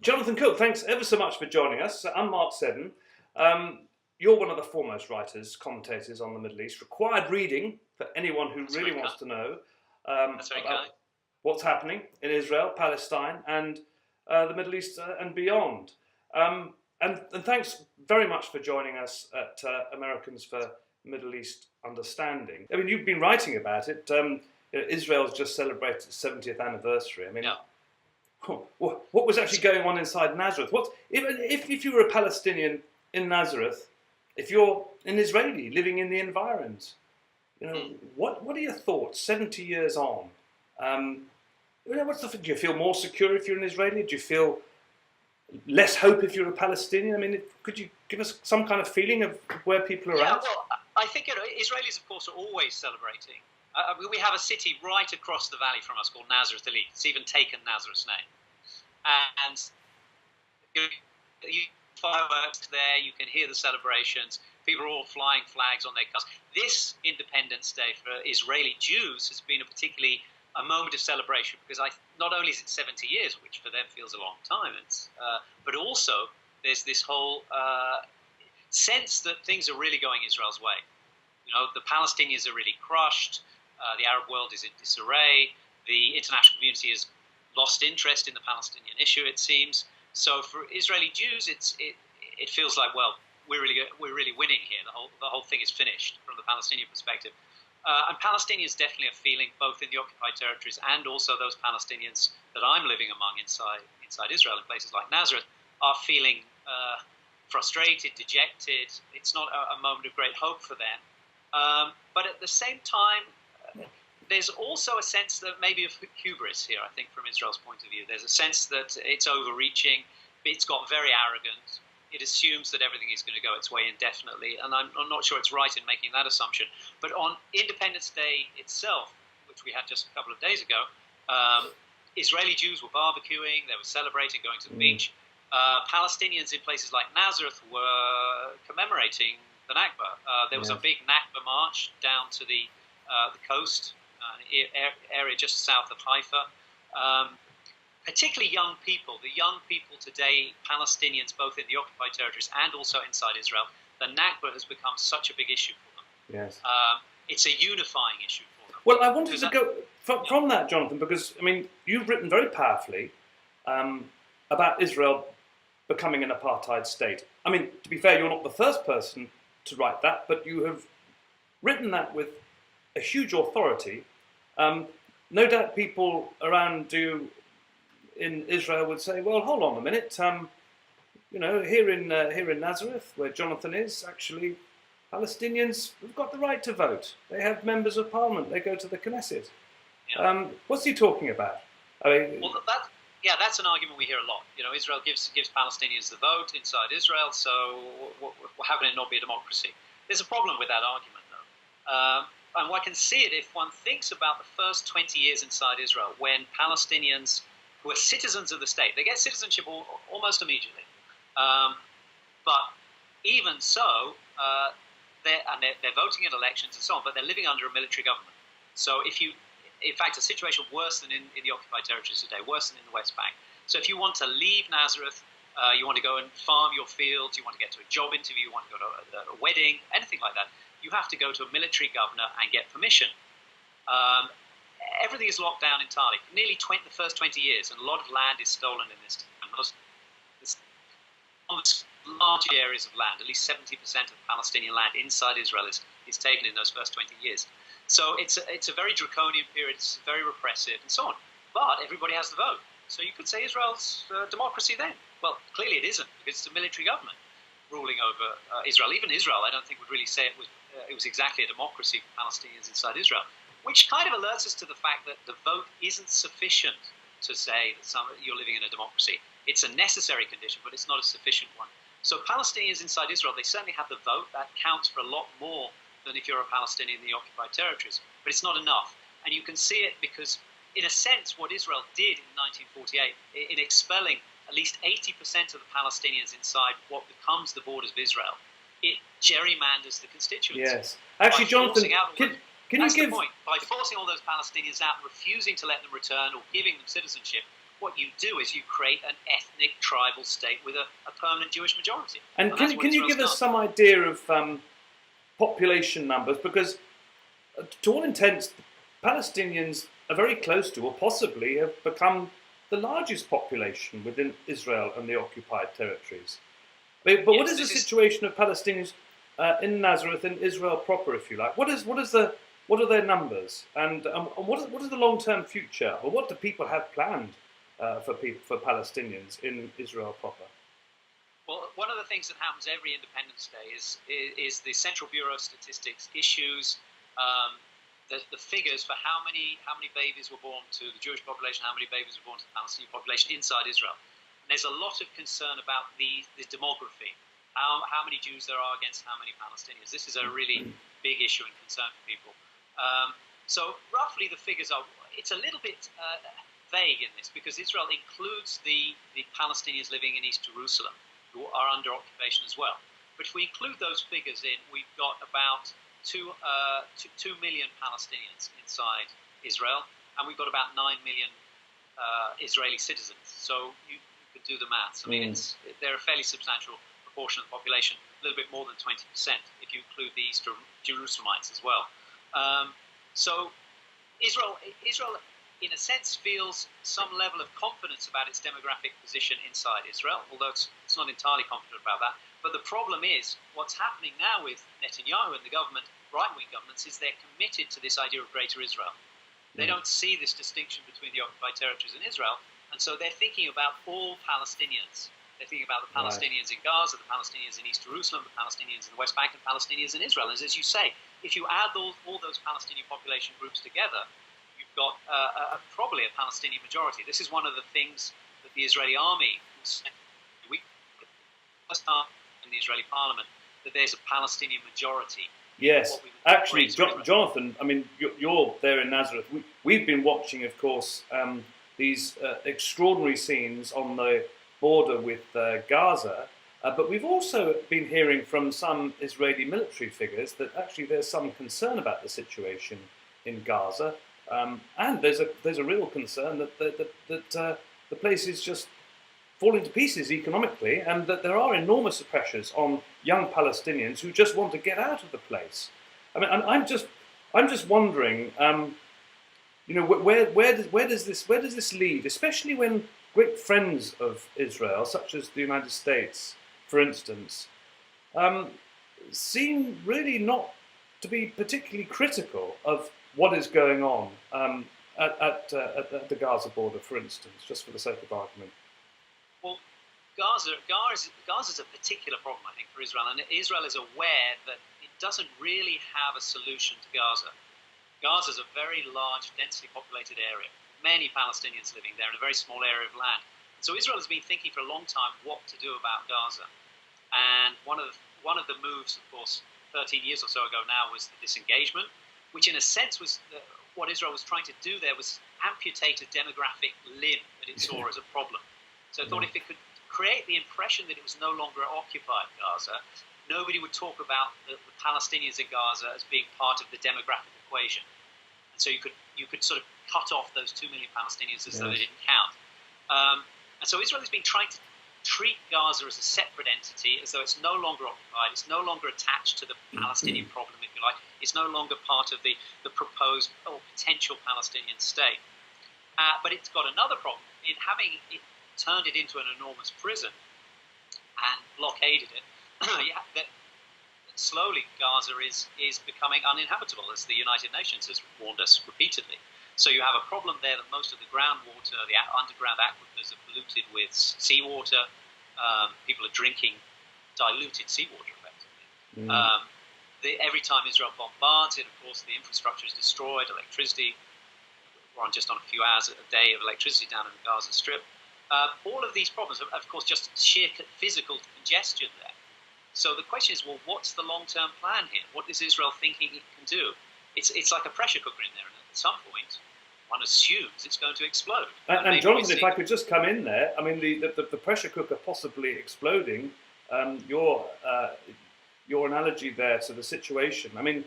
Jonathan Cook, thanks ever so much for joining us. I'm Mark Seddon. You're one of the foremost writers, commentators on the Middle East. Required reading for anyone who That's really very wants kind. to know That's very about kind. what's happening in Israel, Palestine, and the Middle East and beyond. And thanks very much for joining us at Americans for Middle East Understanding. I mean, you've been writing about it. Israel's just celebrated its 70th anniversary. I mean, Yeah. what was actually going on inside Nazareth? If you were a Palestinian in Nazareth, if you're an Israeli living in the environs, what are your thoughts 70 years on? Do you feel more secure if you're an Israeli? Do you feel less hope if you're a Palestinian? I mean, could you give us some kind of feeling of where people are at? Well, I think Israelis, of course, are always celebrating. We have a city right across the valley from us called Nazareth. It's even taken Nazareth's name. And you fireworks there, you can hear the celebrations. People are all flying flags on their cars. This Independence Day for Israeli Jews has been a moment of celebration because not only is it 70 years, which for them feels a long time, but also there's this whole sense that things are really going Israel's way. The Palestinians are really crushed. The Arab world is in disarray. The international community has lost interest in the Palestinian issue, it seems. So for Israeli Jews, it feels like, well, we're really winning here. The whole thing is finished from the Palestinian perspective. And Palestinians definitely are feeling, both in the occupied territories and also those Palestinians that I'm living among inside Israel in places like Nazareth, are feeling frustrated, dejected. It's not a moment of great hope for them. But at the same time, there's also a sense that maybe of hubris here, I think, from Israel's point of view. There's a sense that it's overreaching. It's got very arrogant. It assumes that everything is going to go its way indefinitely. And I'm not sure it's right in making that assumption. But on Independence Day itself, which we had just a couple of days ago, Israeli Jews were barbecuing. They were celebrating, going to the beach. Palestinians in places like Nazareth were commemorating the Nakba. There was a big Nakba march down to the coast, area just south of Haifa. Particularly young people. The young people today, Palestinians both in the occupied territories and also inside Israel, the Nakba has become such a big issue for them. Yes. It's a unifying issue for them. Well, I wanted to go from that, Jonathan, because, I mean, you've written very powerfully about Israel becoming an apartheid state. I mean, to be fair, you're not the first person to write that, but you have written that with a huge authority. No doubt people around you in Israel would say, well, hold on a minute, here in Nazareth, where Jonathan is, actually, Palestinians have got the right to vote. They have members of parliament. They go to the Knesset. Yeah. What's he talking about? That's an argument we hear a lot. Israel gives Palestinians the vote inside Israel, so how can it not be a democracy? There's a problem with that argument, though. And one can see it if one thinks about the first 20 years inside Israel, when Palestinians who are citizens of the state, they get citizenship almost immediately. But even so, they're voting in elections and so on, but they're living under a military government. So in fact, a situation worse than in the occupied territories today, worse than in the West Bank. So if you want to leave Nazareth, you want to go and farm your fields, you want to get to a job interview, you want to go to a wedding, anything like that, you have to go to a military governor and get permission. Everything is locked down entirely. Nearly the first 20 years, and a lot of land is stolen in this time. Almost large areas of land, at least 70% of Palestinian land inside Israel is taken in those first 20 years. So it's a very draconian period, it's very repressive and so on. But everybody has the vote. So you could say Israel's democracy then. Well, clearly it isn't, because it's a military government ruling over Israel. Even Israel, I don't think, would really say it was exactly a democracy for Palestinians inside Israel, which kind of alerts us to the fact that the vote isn't sufficient to say that you're living in a democracy. It's a necessary condition, but it's not a sufficient one. So Palestinians inside Israel, they certainly have the vote. That counts for a lot more than if you're a Palestinian in the occupied territories. But it's not enough. And you can see it because, in a sense, what Israel did in 1948, in expelling at least 80% of the Palestinians inside what becomes the borders of Israel, it gerrymanders the constituency. Yes. Actually, Jonathan, can you give... the point. By forcing all those Palestinians out, refusing to let them return or giving them citizenship, what you do is you create an ethnic tribal state with a permanent Jewish majority. And can you give us some idea of population numbers? Because to all intents, Palestinians are very close to, or possibly have become the largest population within Israel and the occupied territories. But what is the situation of Palestinians in Nazareth, in Israel proper, if you like? What are their numbers, and what is the long-term future, or what do people have planned for Palestinians in Israel proper? Well, one of the things that happens every Independence Day is the Central Bureau of Statistics issues the figures for how many babies were born to the Jewish population, how many babies were born to the Palestinian population inside Israel. And there's a lot of concern about the demography, how many Jews there are against how many Palestinians. This is a really big issue and concern for people. So roughly the figures are, it's a little bit vague in this, because Israel includes the Palestinians living in East Jerusalem, who are under occupation as well. But if we include those figures in, we've got about 2 million Palestinians inside Israel, and we've got about 9 million Israeli citizens. So you could do the maths. I mean, they're a fairly substantial proportion of the population, a little bit more than 20% if you include the East Jerusalemites as well. So Israel, in a sense, feels some level of confidence about its demographic position inside Israel, although it's not entirely confident about that. But the problem is, what's happening now with Netanyahu and the government, right-wing governments, is they're committed to this idea of Greater Israel. They don't see this distinction between the occupied territories and Israel, and so they're thinking about all Palestinians. They're thinking about the Palestinians in Gaza, the Palestinians in East Jerusalem, the Palestinians in the West Bank, and Palestinians in Israel. And as you say, if you add all those Palestinian population groups together, you've got probably a Palestinian majority. This is one of the things that the Israeli army in the Israeli parliament, that there's a Palestinian majority. Yes, actually, Jonathan, I mean, you're there in Nazareth. We've been watching, of course, these extraordinary scenes on the border with Gaza, but we've also been hearing from some Israeli military figures that actually there's some concern about the situation in Gaza, and there's a real concern that the place is just falling to pieces economically, and that there are enormous pressures on young Palestinians who just want to get out of the place. I mean, I'm just wondering, where does this lead, especially when great friends of Israel, such as the United States, for instance, seem really not to be particularly critical of what is going on at the Gaza border, for instance, just for the sake of argument. Well, Gaza's a particular problem, I think, for Israel, and Israel is aware that it doesn't really have a solution to Gaza. Gaza's a very large, densely populated area, many Palestinians living there in a very small area of land. So Israel has been thinking for a long time what to do about Gaza. And one of the moves, of course, 13 years or so ago now, was the disengagement, which in a sense was what Israel was trying to do there was amputate a demographic limb that it saw as a problem. So I thought if it could create the impression that it was no longer occupied Gaza, nobody would talk about the Palestinians in Gaza as being part of the demographic equation. And so you could sort of cut off those 2 million Palestinians as though they didn't count. And so Israel has been trying to treat Gaza as a separate entity, as though it's no longer occupied, it's no longer attached to the Palestinian problem, if you like. It's no longer part of the proposed or potential Palestinian state. But it's got another problem. In having it turned it into an enormous prison and blockaded it, that slowly Gaza is becoming uninhabitable, as the United Nations has warned us repeatedly. So you have a problem there that most of the groundwater, the underground aquifers, are polluted with seawater. People are drinking diluted seawater, effectively. Every time Israel bombards it, of course, the infrastructure is destroyed, electricity. We're on just on a few hours a day of electricity down in the Gaza Strip. All of these problems are, of course, just sheer physical congestion there. So the question is, well, what's the long-term plan here? What is Israel thinking it can do? It's like a pressure cooker in there, and at some point, one assumes it's going to explode. And Jonathan, if I could just come in there, I mean, the pressure cooker possibly exploding, your analogy there to the situation, I mean,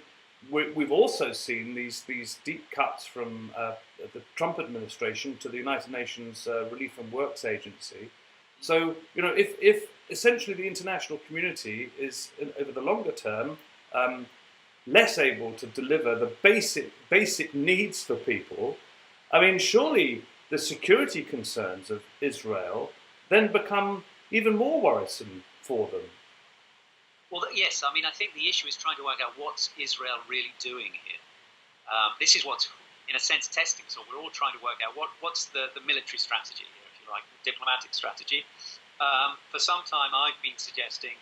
we've also seen these deep cuts from the Trump administration to the United Nations Relief and Works Agency. So, if essentially the international community is, over the longer term, less able to deliver the basic needs for people, I mean, surely the security concerns of Israel then become even more worrisome for them. Well, yes, I mean, I think the issue is trying to work out what's Israel really doing here. This is what's, in a sense, testing. So we're all trying to work out what's the military strategy here, if you like, the diplomatic strategy. For some time, I've been suggesting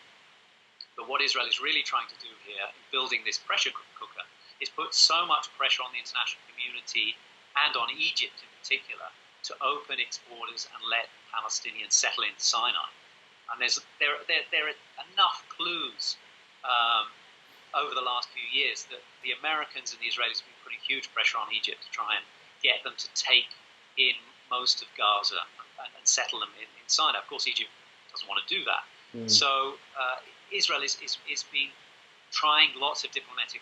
that what Israel is really trying to do here, in building this pressure cooker, is put so much pressure on the international community and on Egypt in particular to open its borders and let Palestinians settle in Sinai. And there are enough clues over the last few years that the Americans and the Israelis have been putting huge pressure on Egypt to try and get them to take in most of Gaza and settle them in Sinai. Of course, Egypt doesn't want to do that. So Israel is been trying lots of diplomatic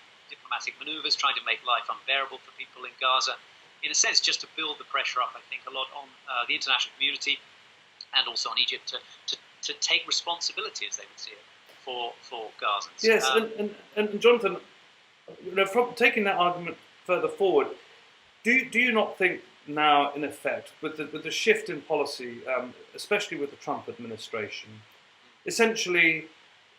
maneuvers, trying to make life unbearable for people in Gaza, in a sense, just to build the pressure up, I think, a lot on the international community and also on Egypt to take responsibility, as they would see it, for Gazans. Yes, and Jonathan, from taking that argument further forward, do you not think now, in effect, with the shift in policy, especially with the Trump administration, essentially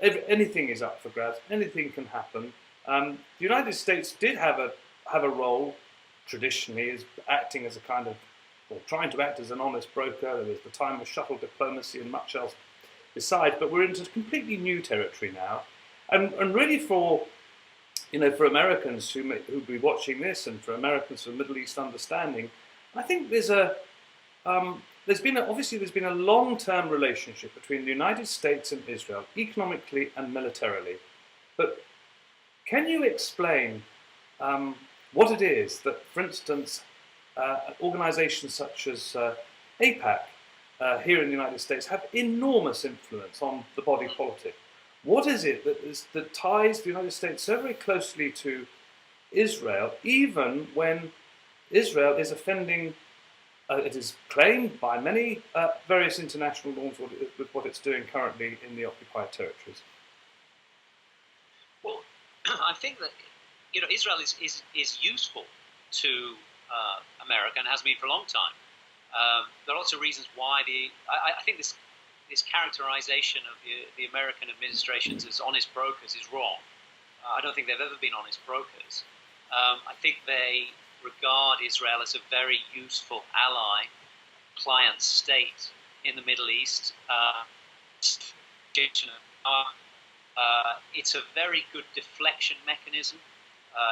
anything is up for grabs, anything can happen. The United States did have a role traditionally as acting as a kind of, or trying to act as an honest broker. There was the time of shuttle diplomacy and much else besides, but we're into completely new territory now, and really for Americans who'll be watching this, and for Americans for Middle East understanding, I think there's been a long-term relationship between the United States and Israel, economically and militarily. But can you explain what it is that, for instance, organisations such as AIPAC here in the United States have enormous influence on the body politic? What is it that ties the United States so very closely to Israel, even when Israel is offending, it is claimed by many various international norms with what it's doing currently in the occupied territories? Well, I think that Israel is useful to America and has been for a long time. There are lots of reasons why I think this characterization of the American administrations as honest brokers is wrong. I don't think they've ever been honest brokers. I think they regard Israel as a very useful ally, client state in the Middle East. It's a very good deflection mechanism.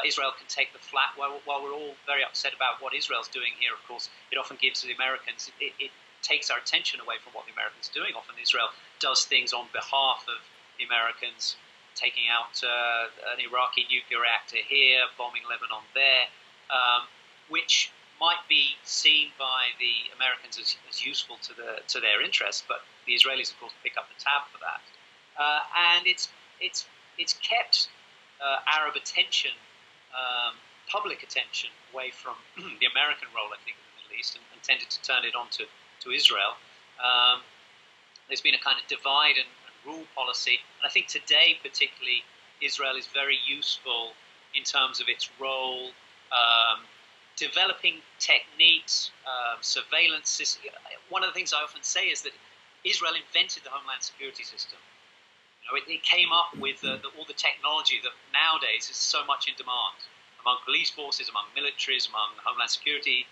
Israel can take the flat. While we're all very upset about what Israel's doing here, of course, it often gives the Americans, it takes our attention away from what the Americans are doing. Often Israel does things on behalf of the Americans, taking out an Iraqi nuclear reactor here, bombing Lebanon there, which might be seen by the Americans as useful to their interests, but the Israelis, of course, pick up the tab for that. And it's kept Arab attention, public attention, away from the American role, I think, in the Middle East, and tended to turn it on to Israel. There's been a kind of divide and rule policy, and I think today, particularly, Israel is very useful in terms of its role, developing techniques, surveillance systems. One of the things I often say is that Israel invented the Homeland Security system. It came up with all the technology that nowadays is so much in demand among police forces, among militaries, among Homeland Security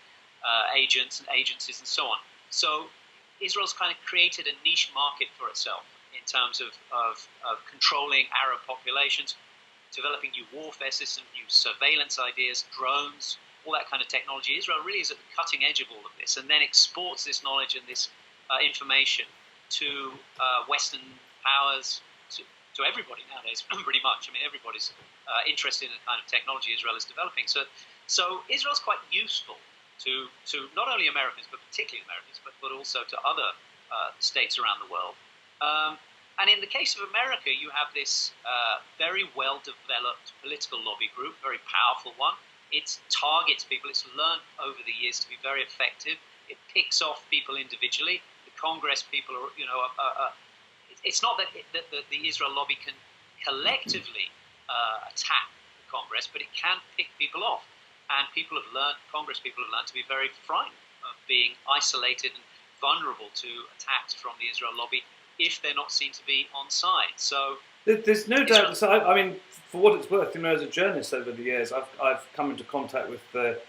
agents and agencies, and so on. So Israel's kind of created a niche market for itself in terms of controlling Arab populations, developing new warfare systems, new surveillance ideas, drones, all that kind of technology. Israel really is at the cutting edge of all of this, and then exports this knowledge and this information to Western powers, to everybody nowadays, pretty much. I mean, everybody's interested in the kind of technology Israel is developing. So Israel's quite useful to not only Americans, but particularly Americans, but also to other states around the world. And in the case of America, you have this very well-developed political lobby group, very powerful one. It targets people. It's learned over the years to be very effective. It picks off people individually. The Congress people are, it's not that the Israel lobby can collectively attack the Congress, but it can pick people off. And Congress people have learned to be very frightened of being isolated and vulnerable to attacks from the Israel lobby if they're not seen to be on side. So there's no doubt. So I mean, for what it's worth, as a journalist over the years, I've come into contact with the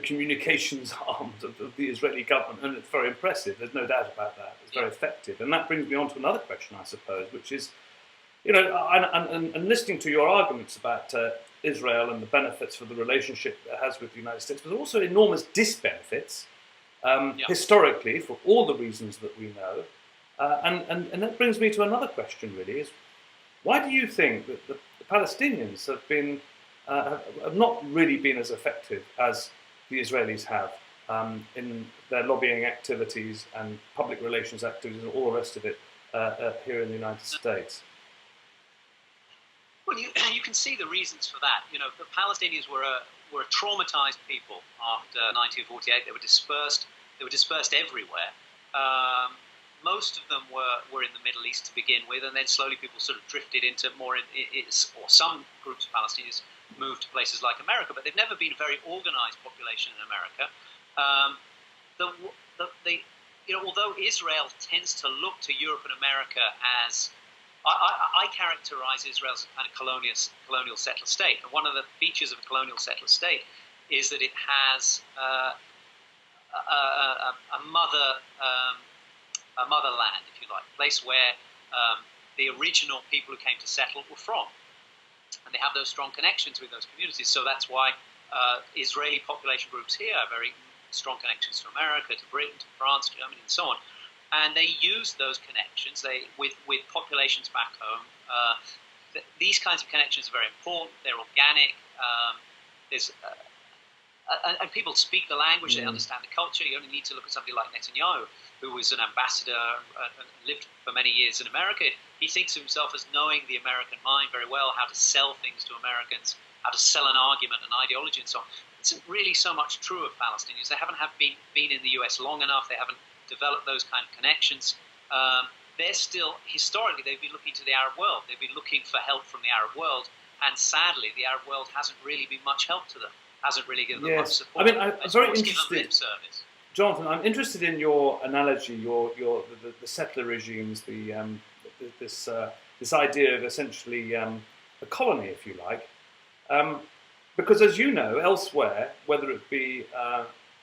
communications arms of the Israeli government, and it's very impressive. There's no doubt about that. It's very effective, and that brings me on to another question, I suppose, which is, and listening to your arguments about Israel and the benefits for the relationship it has with the United States, but also enormous disbenefits historically for all the reasons that we know. And that brings me to another question, really, is why do you think that the Palestinians have not really been as effective as the Israelis have in their lobbying activities and public relations activities and all the rest of it here in the United States? Well, you can see the reasons for that. The Palestinians were a traumatized people after 1948. They were dispersed. They were dispersed everywhere. Most of them were in the Middle East to begin with, and then slowly people sort of drifted into more, or some groups of Palestinians moved to places like America, but they've never been a very organized population in America. Although Israel tends to look to Europe and America as, I characterize Israel as a kind of colonial settler state, and one of the features of a colonial settler state is that it has a motherland, if you like, a place where the original people who came to settle were from. And they have those strong connections with those communities. So that's why Israeli population groups here have very strong connections to America, to Britain, to France, Germany, and so on. And they use those connections with populations back home. These kinds of connections are very important. They're organic. And people speak the language, they understand the culture. You only need to look at somebody like Netanyahu, who was an ambassador and lived for many years in America. He thinks of himself as knowing the American mind very well, how to sell things to Americans, how to sell an argument, an ideology, and so on. It's really so much true of Palestinians. They haven't been in the US long enough. They haven't developed those kind of connections. They're still, historically, they've been looking to the Arab world. They've been looking for help from the Arab world. And sadly, the Arab world hasn't really been much help to them. Hasn't really given them much support. I mean, I'm very interested, Jonathan. I'm interested in your analogy, the settler regimes, this idea of essentially a colony, if you like, because as you know, elsewhere, whether it be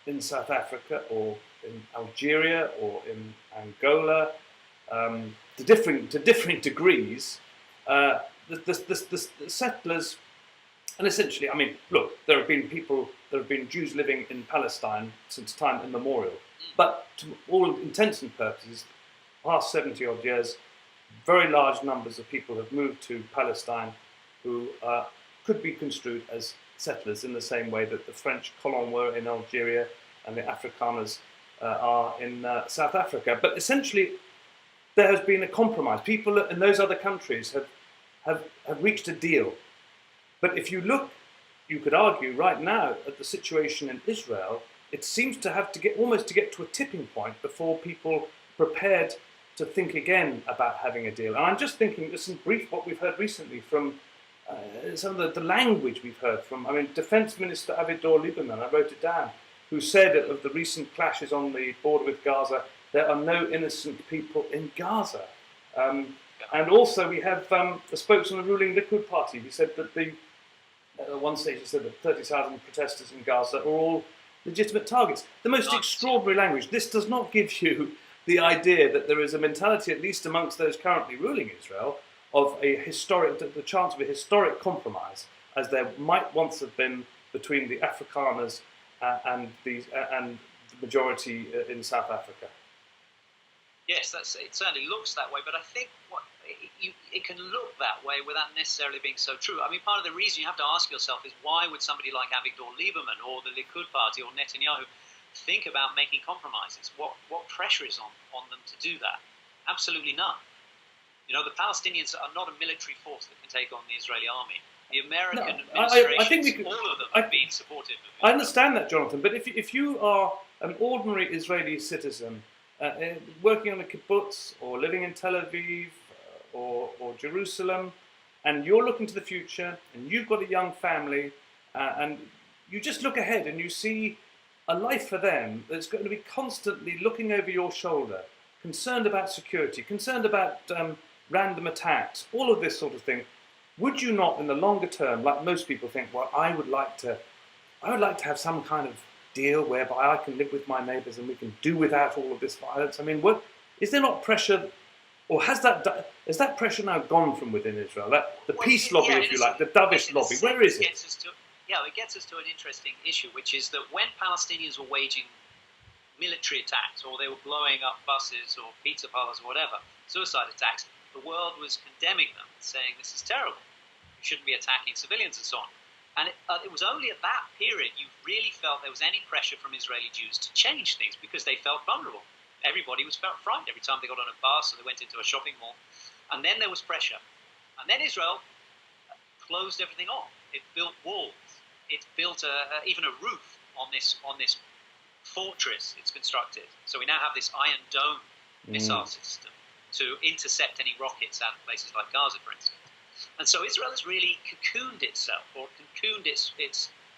in South Africa or in Algeria or in Angola, to differing degrees, the settlers. And essentially, I mean, look, there have been Jews living in Palestine since time immemorial. But to all intents and purposes, past 70-odd years, very large numbers of people have moved to Palestine who could be construed as settlers in the same way that the French colons were in Algeria and the Afrikaners are in South Africa. But essentially, there has been a compromise. People in those other countries have reached a deal. But if you look, you could argue right now at the situation in Israel, it seems to have to get to a tipping point before people are prepared to think again about having a deal. And I'm just thinking, just in brief, what we've heard recently from some of the language we've heard from, Defense Minister Avigdor Lieberman, I wrote it down, who said of the recent clashes on the border with Gaza, there are no innocent people in Gaza. And also we have the spokesman of the ruling Likud party, who said that at one stage he said that 30,000 protesters in Gaza are all legitimate targets. The most extraordinary language. This does not give you the idea that there is a mentality, at least amongst those currently ruling Israel, of the chance of a historic compromise, as there might once have been between the Afrikaners and the majority in South Africa. Yes, it certainly looks that way, but I think it can look that way without necessarily being so true. I mean, part of the reason you have to ask yourself is why would somebody like Avigdor Lieberman or the Likud party or Netanyahu think about making compromises? What pressure is on them to do that? Absolutely none. The Palestinians are not a military force that can take on the Israeli army. The American administrations, all of them have been supportive of it. I understand that, Jonathan, but if you are an ordinary Israeli citizen working on a kibbutz or living in Tel Aviv or Jerusalem, and you're looking to the future and you've got a young family and you just look ahead and you see a life for them that's going to be constantly looking over your shoulder, concerned about security, concerned about random attacks, all of this sort of thing. Would you not, in the longer term, like most people think, well, I would like to have some kind of deal whereby I can live with my neighbours and we can do without all of this violence? I mean, is there not pressure, or has that pressure now gone from within Israel? The peace lobby, if you like, the dovish lobby, where is it? It gets us to an interesting issue, which is that when Palestinians were waging military attacks, or they were blowing up buses or pizza parlors or whatever, suicide attacks, the world was condemning them, saying this is terrible. You shouldn't be attacking civilians and so on. And it was only at that period you really felt there was any pressure from Israeli Jews to change things, because they felt vulnerable. Everybody felt frightened every time they got on a bus or they went into a shopping mall. And then there was pressure. And then Israel closed everything off. It built walls. It built even a roof on this fortress it's constructed. So we now have this Iron Dome missile system to intercept any rockets out of places like Gaza, for instance. And so Israel has really cocooned itself, or cocooned its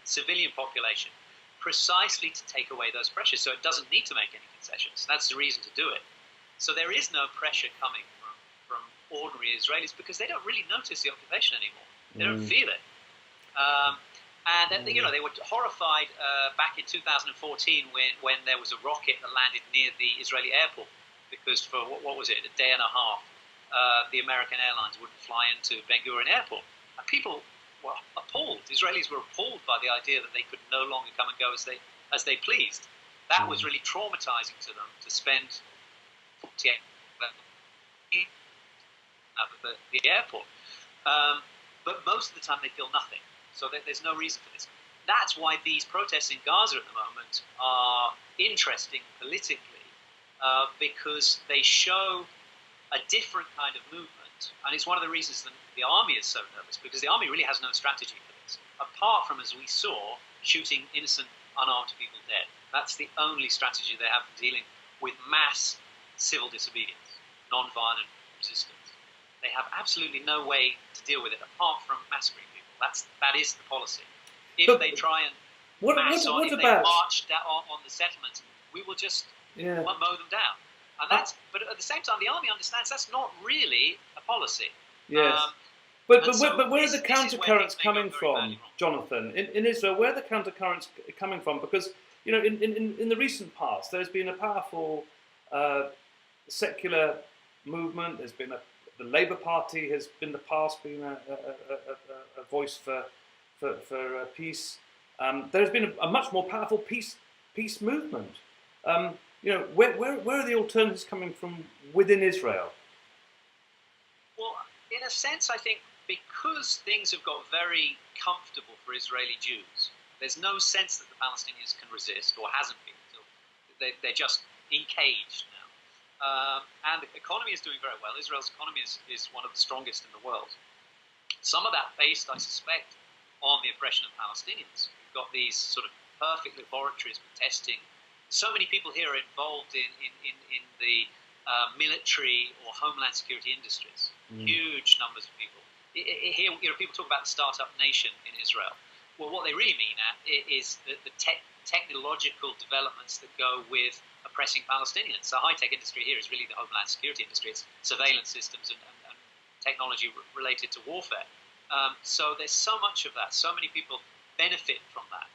civilian population, precisely to take away those pressures, so it doesn't need to make any concessions. That's the reason to do it. So there is no pressure coming from ordinary Israelis, because they don't really notice the occupation anymore. They don't feel it. And they were horrified back in 2014 when there was a rocket that landed near the Israeli airport, because for what was it, a day and a half, the American airlines wouldn't fly into Ben Gurion Airport. And people were appalled. The Israelis were appalled by the idea that they could no longer come and go as they pleased. That was really traumatizing to them, to spend 48 at the airport. But most of the time they feel nothing. So there's no reason for this. That's why these protests in Gaza at the moment are interesting politically, because they show a different kind of movement. And it's one of the reasons that the army is so nervous, because the army really has no strategy for this, apart from, as we saw, shooting innocent, unarmed people dead. That's the only strategy they have for dealing with mass civil disobedience, non-violent resistance. They have absolutely no way to deal with it apart from massacring people. That is the policy. If they try and they march on the settlements, we will just mow them down. And but at the same time, the army understands that's not really a policy. Yes. But where are the countercurrents coming from, Jonathan? In Israel, where are the countercurrents coming from? Because in the recent past, there's been a powerful secular movement. There's been the Labour Party has in the past been a voice for peace. There's been a much more powerful peace movement. Where are the alternatives coming from within Israel? Well, in a sense, I think because things have got very comfortable for Israeli Jews, there's no sense that the Palestinians can resist, or hasn't been. They're just encaged now. And the economy is doing very well. Israel's economy is one of the strongest in the world. Some of that based, I suspect, on the oppression of Palestinians. We've got these sort of perfect laboratories for testing. So many people here are involved in the military or homeland security industries. Huge numbers of people. Here, people talk about the startup nation in Israel. Well, what they really mean is the technological developments that go with oppressing Palestinians. So high-tech industry here is really the homeland security industry. It's surveillance systems and technology related to warfare. So there's so much of that. So many people benefit from that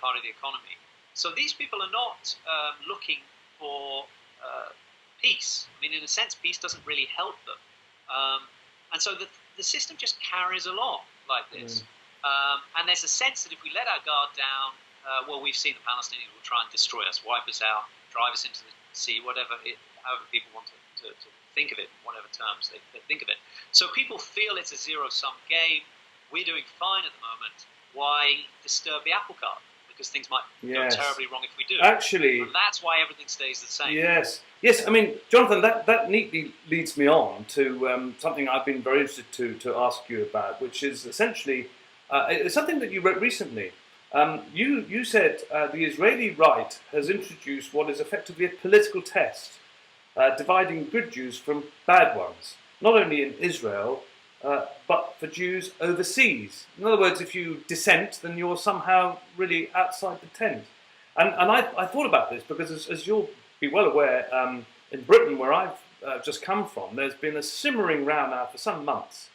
part of the economy. So these people are not looking for peace. I mean, in a sense, peace doesn't really help them. And so the system just carries along like this. And there's a sense that if we let our guard down, we've seen the Palestinians will try and destroy us, wipe us out, drive us into the sea, however people want to think of it, whatever terms they think of it. So people feel it's a zero-sum game. We're doing fine at the moment. Why disturb the apple cart? because things might Yes. go terribly wrong if we do. Actually, and that's why everything stays the same. yes. I mean, Jonathan, that neatly leads me on to something I've been very interested to ask you about, which is essentially it's something that you wrote recently. You said the Israeli right has introduced what is effectively a political test, dividing good Jews from bad ones, not only in Israel, but for Jews overseas. In other words, if you dissent, then you're somehow really outside the tent. And I thought about this because, as you'll be well aware, in Britain, where I've just come from, there's been a simmering row now for some months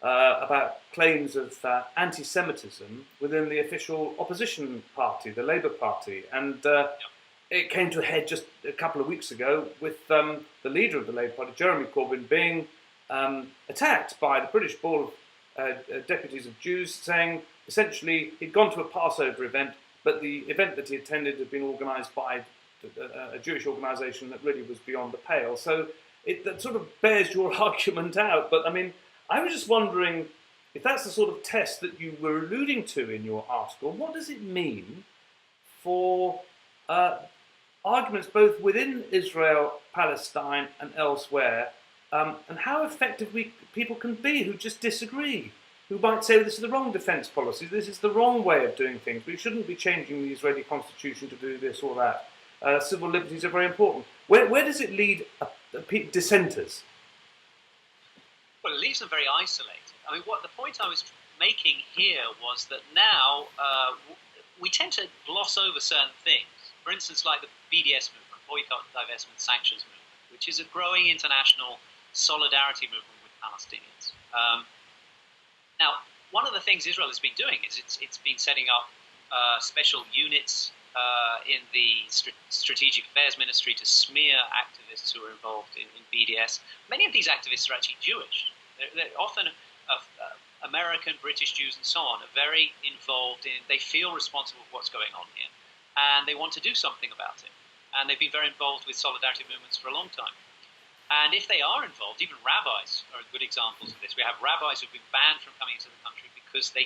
about claims of anti-Semitism within the official opposition party, the Labour Party. And it came to a head just a couple of weeks ago with the leader of the Labour Party, Jeremy Corbyn, being attacked by the British Board of Deputies of Jews, saying essentially he'd gone to a Passover event, but the event that he attended had been organised by a Jewish organisation that really was beyond the pale. So that sort of bears your argument out. But I mean, I was just wondering if that's the sort of test that you were alluding to in your article. What does it mean for arguments both within Israel, Palestine, and elsewhere, and how effective people can be who just disagree, who might say this is the wrong defence policy, this is the wrong way of doing things, we shouldn't be changing the Israeli constitution to do this or that. Civil liberties are very important. Where does it lead dissenters? Well, it leaves them very isolated. I mean, the point I was making here was that now we tend to gloss over certain things. For instance, like the BDS movement, Boycott, Divestment, Sanctions movement, which is a growing international solidarity movement with Palestinians. Now, one of the things Israel has been doing is it's been setting up special units in the Strategic Affairs Ministry to smear activists who are involved in BDS. Many of these activists are actually Jewish. They're often American, British Jews and so on are very involved they feel responsible for what's going on here, and they want to do something about it. And they've been very involved with solidarity movements for a long time. And if they are involved, even rabbis are good examples of this. We have rabbis who've been banned from coming into the country because they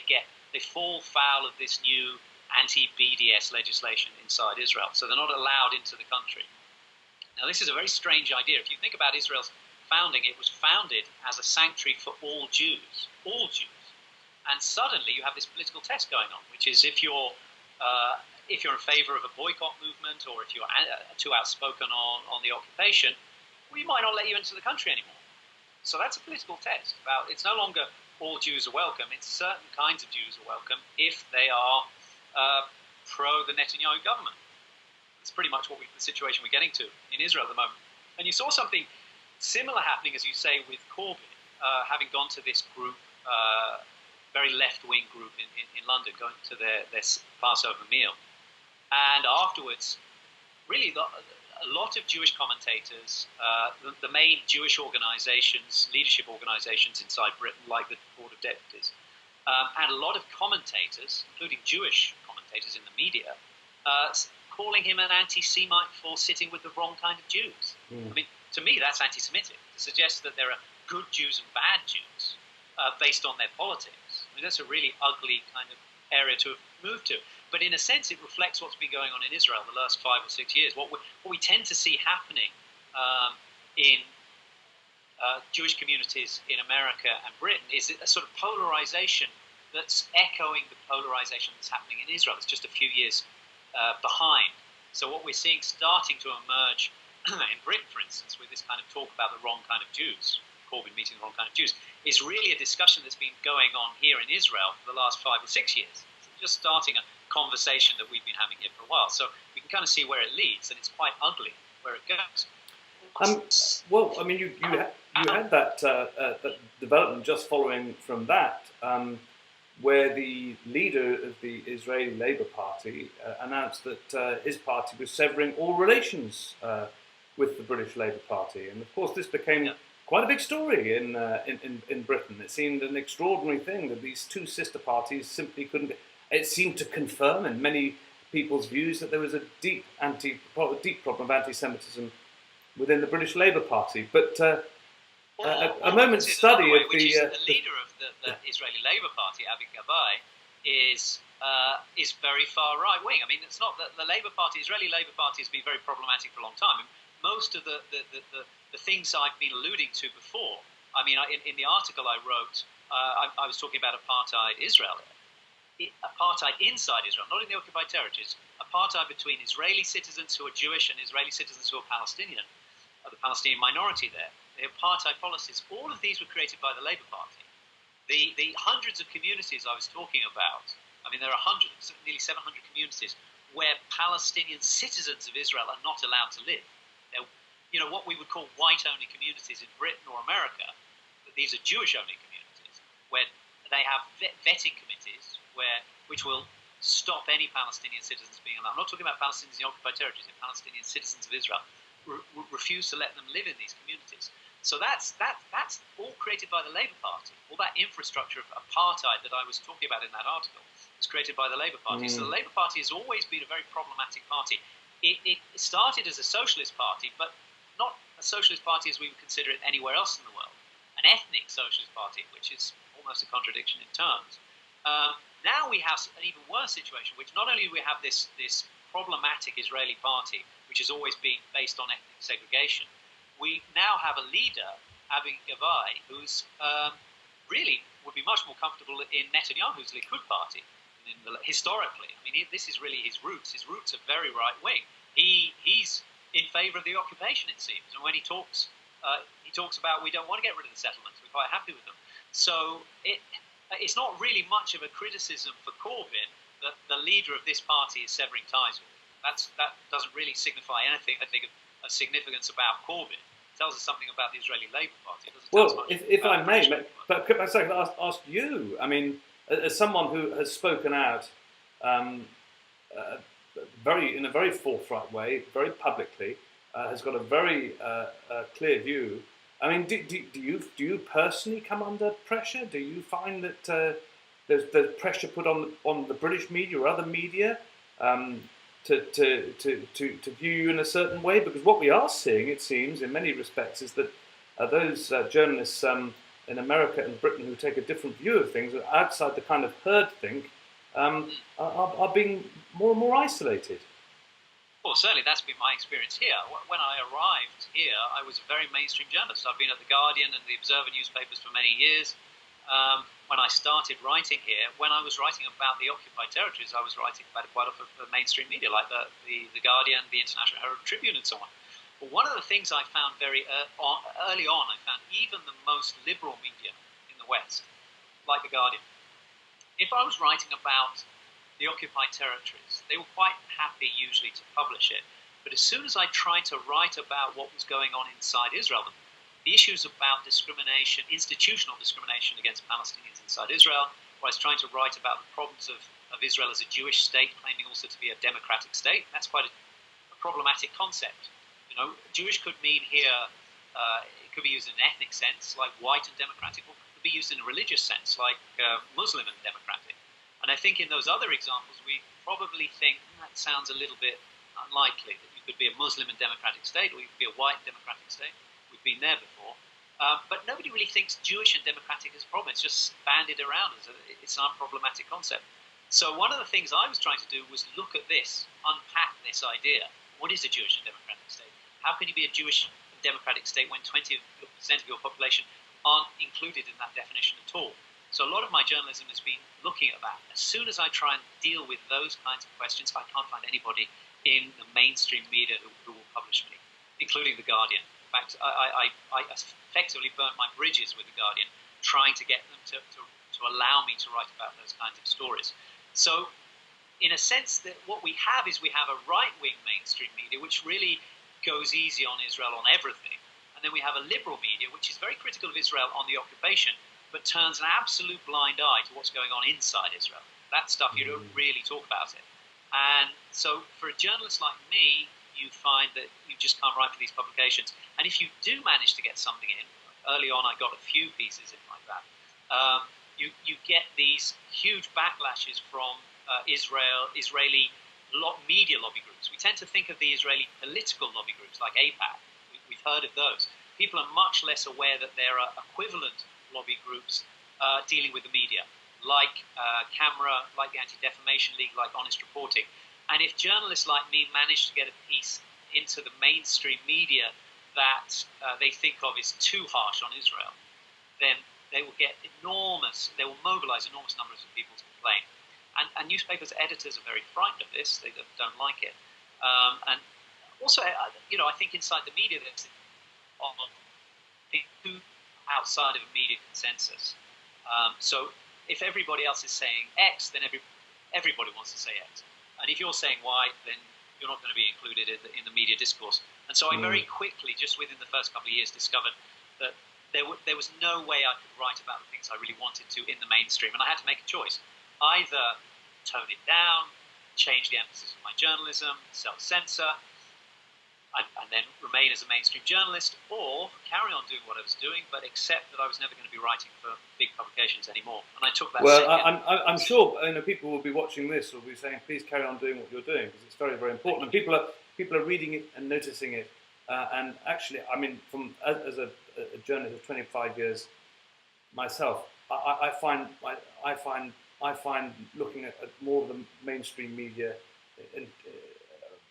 fall foul of this new anti-BDS legislation inside Israel. So they're not allowed into the country. Now, this is a very strange idea. If you think about Israel's founding, it was founded as a sanctuary for all Jews. And suddenly you have this political test going on, which is if you're in favor of a boycott movement, or if you're too outspoken on the occupation, we might not let you into the country anymore. So that's a political test. It's no longer all Jews are welcome. It's certain kinds of Jews are welcome if they are pro the Netanyahu government. That's pretty much the situation we're getting to in Israel at the moment. And you saw something similar happening, as you say, with Corbyn, having gone to this group, very left-wing group in London, going to their Passover meal. And afterwards, really a lot of Jewish commentators, the main Jewish organizations, leadership organizations inside Britain, like the Board of Deputies, and a lot of commentators, including Jewish commentators in the media, calling him an anti-Semite for sitting with the wrong kind of Jews. I mean, to me, that's anti-Semitic. To suggest that there are good Jews and bad Jews based on their politics. I mean, that's a really ugly kind of area to have moved to. But in a sense, it reflects what's been going on in Israel the last 5 or 6 years. What we tend to see happening in Jewish communities in America and Britain is a sort of polarization that's echoing the polarization that's happening in Israel. It's just a few years behind. So what we're seeing starting to emerge in Britain, for instance, with this kind of talk about the wrong kind of Jews, Corbyn meeting the wrong kind of Jews, is really a discussion that's been going on here in Israel for the last 5 or 6 years. It's just starting a conversation that we've been having here for a while. So we can kind of see where it leads, and it's quite ugly where it goes. Well, I mean, you had that development just following from that, where the leader of the Israeli Labour Party announced that his party was severing all relations with the British Labour Party, and of course this became quite a big story in Britain. It seemed an extraordinary thing that these two sister parties simply couldn't. It seemed to confirm in many people's views that there was a deep problem of anti-Semitism within the British Labour Party. But a moment's study of the leader of the Israeli Labour Party, Avi Gabay, is very far right wing. I mean, it's not that the Israeli Labour Party has been very problematic for a long time. I mean, most of the things I've been alluding to before. I mean, in the article I wrote, I was talking about apartheid Israel. Apartheid inside Israel, not in the occupied territories. Apartheid between Israeli citizens who are Jewish and Israeli citizens who are Palestinian, the Palestinian minority there. The apartheid policies, all of these were created by the Labour Party. The hundreds of communities I was talking about, I mean, there are hundreds, nearly 700 communities where Palestinian citizens of Israel are not allowed to live. They're, what we would call white-only communities in Britain or America, but these are Jewish-only communities where they have vetting committees which will stop any Palestinian citizens being allowed. I'm not talking about Palestinians in the occupied territories, but Palestinian citizens of Israel refuse to let them live in these communities. So that's all created by the Labour Party. All that infrastructure of apartheid that I was talking about in that article was created by the Labour Party. So the Labour Party has always been a very problematic party. It started as a socialist party, but not a socialist party as we would consider it anywhere else in the world. An ethnic socialist party, which is almost a contradiction in terms. Now we have an even worse situation, which not only do we have this problematic Israeli party, which has always been based on ethnic segregation, we now have a leader, Abiy Gavai, who's really would be much more comfortable in Netanyahu's Likud party historically. I mean, this is really his roots. His roots are very right wing. He's in favour of the occupation, it seems. And when he talks about we don't want to get rid of the settlements. We're quite happy with them. So it's not really much of a criticism for Corbyn that the leader of this party is severing ties with him. That doesn't really signify anything, I think, of significance about Corbyn. It tells us something about the Israeli Labour Party. It doesn't tell us much if I may, but could I ask you, I mean, as someone who has spoken out in a very forthright way, very publicly, has got a very clear view. I mean, do you personally come under pressure? Do you find that there's pressure put on the British media or other media to view you in a certain way? Because what we are seeing, it seems, in many respects, is that those journalists in America and Britain who take a different view of things, outside the kind of herd think, are being more and more isolated. Well, certainly that's been my experience here. When I arrived here, I was a very mainstream journalist. I've been at The Guardian and The Observer newspapers for many years. When I started writing here, when I was writing about the occupied territories, I was writing about quite often for mainstream media, like the Guardian, the International Herald Tribune, and so on. But one of the things I found very early on, I found even the most liberal media in the West, like The Guardian, if I was writing about the occupied territories, they were quite happy usually to publish it. But as soon as I tried to write about what was going on inside Israel, the issues about discrimination, institutional discrimination against Palestinians inside Israel, or I was trying to write about the problems of Israel as a Jewish state, claiming also to be a democratic state, that's quite a problematic concept. Jewish could mean here, it could be used in an ethnic sense, like white and democratic, or it could be used in a religious sense, like Muslim and democratic. And I think in those other examples, we probably think that sounds a little bit unlikely, that you could be a Muslim and democratic state, or you could be a white democratic state. We've been there before. But nobody really thinks Jewish and democratic is a problem. It's just bandied around as it's an unproblematic concept. So one of the things I was trying to do was look at this, unpack this idea. What is a Jewish and democratic state? How can you be a Jewish and democratic state when 20% of your population aren't included in that definition at all? So a lot of my journalism has been looking at that. As soon as I try and deal with those kinds of questions, I can't find anybody in the mainstream media who will publish me, including The Guardian. In fact, I effectively burnt my bridges with The Guardian, trying to get them to allow me to write about those kinds of stories. So in a sense, that what we have is we have a right-wing mainstream media, which really goes easy on Israel on everything. And then we have a liberal media, which is very critical of Israel on the occupation, but turns an absolute blind eye to what's going on inside Israel. That stuff, you don't really talk about it. And so for a journalist like me, you find that you just can't write for these publications. And if you do manage to get something in, early on I got a few pieces in like that, you get these huge backlashes from Israeli media lobby groups. We tend to think of the Israeli political lobby groups like AIPAC. We've heard of those. People are much less aware that there are equivalent lobby groups dealing with the media. like Camera, like the Anti-Defamation League, like Honest Reporting. And if journalists like me manage to get a piece into the mainstream media that they think of as too harsh on Israel, then they will mobilize enormous numbers of people to complain. And newspapers' editors are very frightened of this. They don't like it. And also, I think inside the media there's too outside of a media consensus. So if everybody else is saying X, then everybody wants to say X. And if you're saying Y, then you're not going to be included in the media discourse. And so I very quickly, just within the first couple of years, discovered that there was no way I could write about the things I really wanted to in the mainstream. And I had to make a choice. Either tone it down, change the emphasis of my journalism, self-censor, and then remain as a mainstream journalist, or carry on doing what I was doing, but accept that I was never going to be writing for big publications anymore. And I took that. Well, I'm sure people will be watching this, will be saying, "Please carry on doing what you're doing," because it's very, very important. And people are reading it and noticing it. And actually, I mean, as a journalist of 25 years myself, I find looking at more of the mainstream media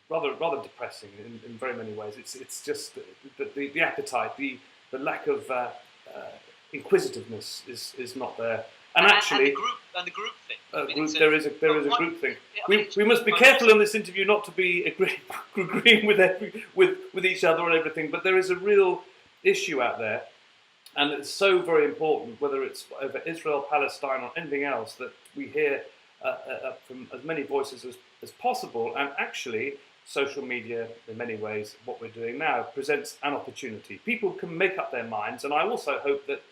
rather depressing in very many ways. It's just the appetite, the lack of inquisitiveness is not there. And actually, and the group thing. There is a group thing. We must be careful in this interview not to be agreeing with each other on everything. But there is a real issue out there, and it's so very important, whether it's over Israel, Palestine, or anything else, that we hear from as many voices as possible. And actually, social media, in many ways, what we're doing now, presents an opportunity. People can make up their minds, and I also hope that,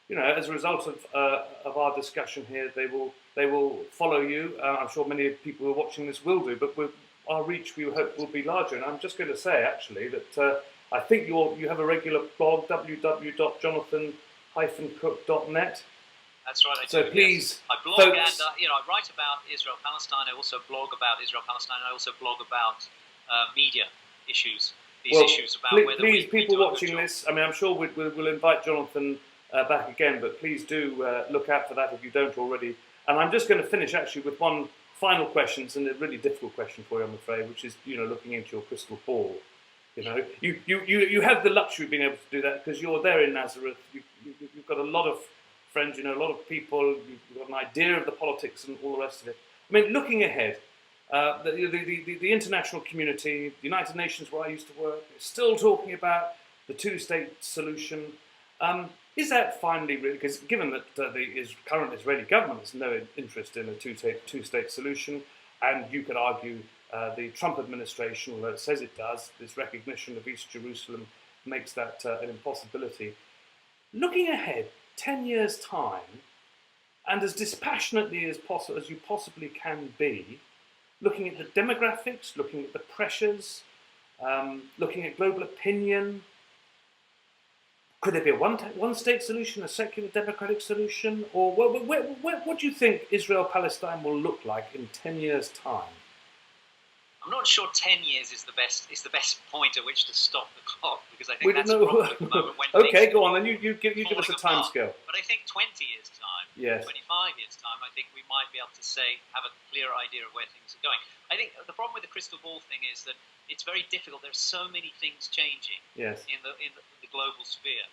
as a result of our discussion here, they will follow you. I'm sure many people who are watching this will do, but our reach, we hope, will be larger. And I'm just going to say, actually, that I think you have a regular blog, www.jonathan-cook.net. That's right. So please, I blog folks, and I write about Israel Palestine. I also blog about Israel Palestine. I also blog about media issues. Issues about whether please, people watching this. I mean, I'm sure we'll invite Jonathan back again, but please do look out for that if you don't already. And I'm just going to finish actually with one final question, and a really difficult question for you, I'm afraid, which is looking into your crystal ball. You have the luxury of being able to do that because you're there in Nazareth. You've got a lot of friends, a lot of people. You've got an idea of the politics and all the rest of it. I mean, looking ahead, the international community, the United Nations, where I used to work, is still talking about the two-state solution. Is that finally really? Because given that the current Israeli government has no interest in a two-state solution, and you could argue the Trump administration, although it says it does, this recognition of East Jerusalem makes that an impossibility. Looking ahead, 10 years' time, and as dispassionately as you possibly can be, looking at the demographics, looking at the pressures, looking at global opinion, could there be a one-state solution, a secular democratic solution, or what do you think Israel-Palestine will look like in 10 years' time? I'm not sure 10 years is the best point at which to stop the clock, because I think that's the problem at the moment. When okay, go on, then you give us a time scale. But I think 20 years' time, yes. 25 years' time, I think we might be able to have a clearer idea of where things are going. I think the problem with the crystal ball thing is that it's very difficult. There are so many things changing in the global sphere.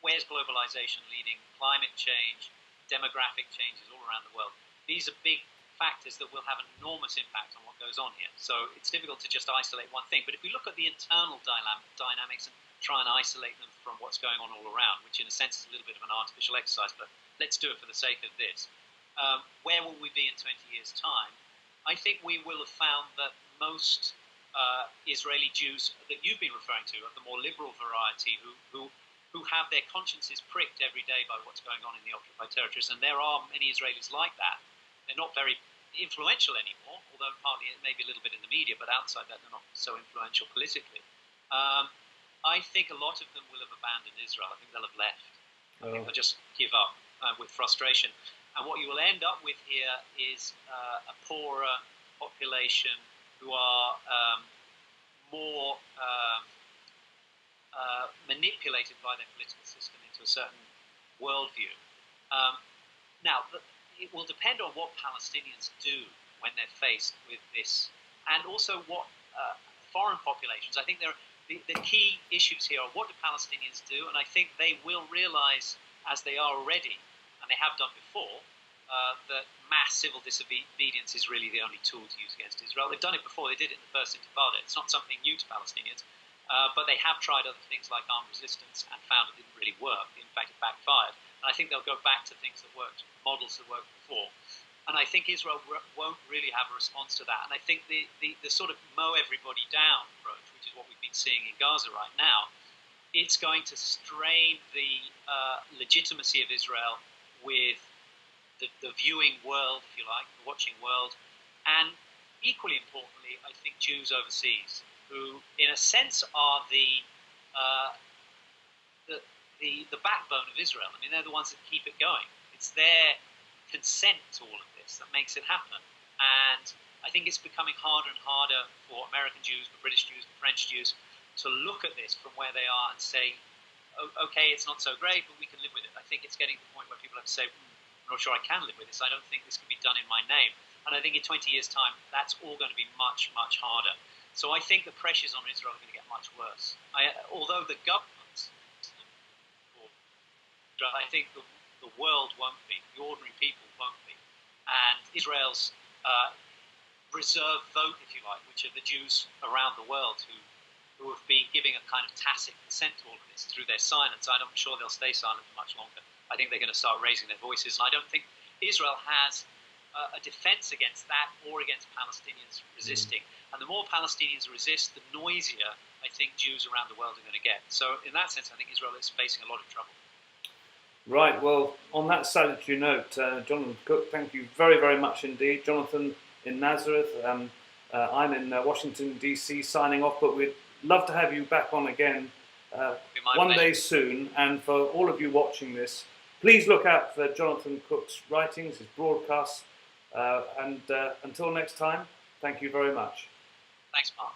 Where's globalization leading? Climate change, demographic changes all around the world. These are big factors that will have an enormous impact on what goes on here. So it's difficult to just isolate one thing. But if we look at the internal dynamics and try and isolate them from what's going on all around, which in a sense is a little bit of an artificial exercise, but let's do it for the sake of this. Where will we be in 20 years' time? I think we will have found that most Israeli Jews that you've been referring to, of the more liberal variety, who have their consciences pricked every day by what's going on in the occupied territories, and there are many Israelis like that. They're not very influential anymore, although partly it may be a little bit in the media, but outside that they're not so influential politically. I think a lot of them will have abandoned Israel. I think they'll have left. I think they'll just give up with frustration. And what you will end up with here is a poorer population who are more manipulated by their political system into a certain worldview. Now, it will depend on what Palestinians do when they're faced with this, and also what foreign populations. I think the key issues here are what do Palestinians do, and I think they will realize, as they are already, and they have done before, that mass civil disobedience is really the only tool to use against Israel. They've done it before. They did it in the First Intifada. It's not something new to Palestinians, but they have tried other things like armed resistance and found it didn't really work. In fact, it backfired. And I think they'll go back to things that worked, models that worked before. And I think Israel won't really have a response to that. And I think the sort of mow everybody down approach, which is what we've been seeing in Gaza right now, it's going to strain the legitimacy of Israel with the viewing world, if you like, the watching world, and equally importantly, I think Jews overseas, who, in a sense, are the backbone of Israel. I mean, they're the ones that keep it going. It's their consent to all of this that makes it happen. And I think it's becoming harder and harder for American Jews, for British Jews, for French Jews to look at this from where they are and say, okay, it's not so great, but we can live with it. I think it's getting to the point where people have to say, I'm not sure I can live with this. I don't think this can be done in my name. And I think in 20 years' time, that's all going to be much, much harder. So I think the pressures on Israel are going to get much worse. Although the government, I think the world won't be, the ordinary people won't be. And Israel's reserve vote, if you like, which are the Jews around the world who have been giving a kind of tacit consent to all of this through their silence. I'm sure they'll stay silent for much longer. I think they're going to start raising their voices. And I don't think Israel has a defense against that or against Palestinians resisting. And the more Palestinians resist, the noisier I think Jews around the world are going to get. So in that sense, I think Israel is facing a lot of trouble. Right, well, on that salutary note, Jonathan Cook, thank you very, very much indeed. Jonathan in Nazareth, I'm in Washington, D.C. signing off, but we'd love to have you back on again one day soon. And for all of you watching this, please look out for Jonathan Cook's writings, his broadcasts, and until next time, thank you very much. Thanks, Mark.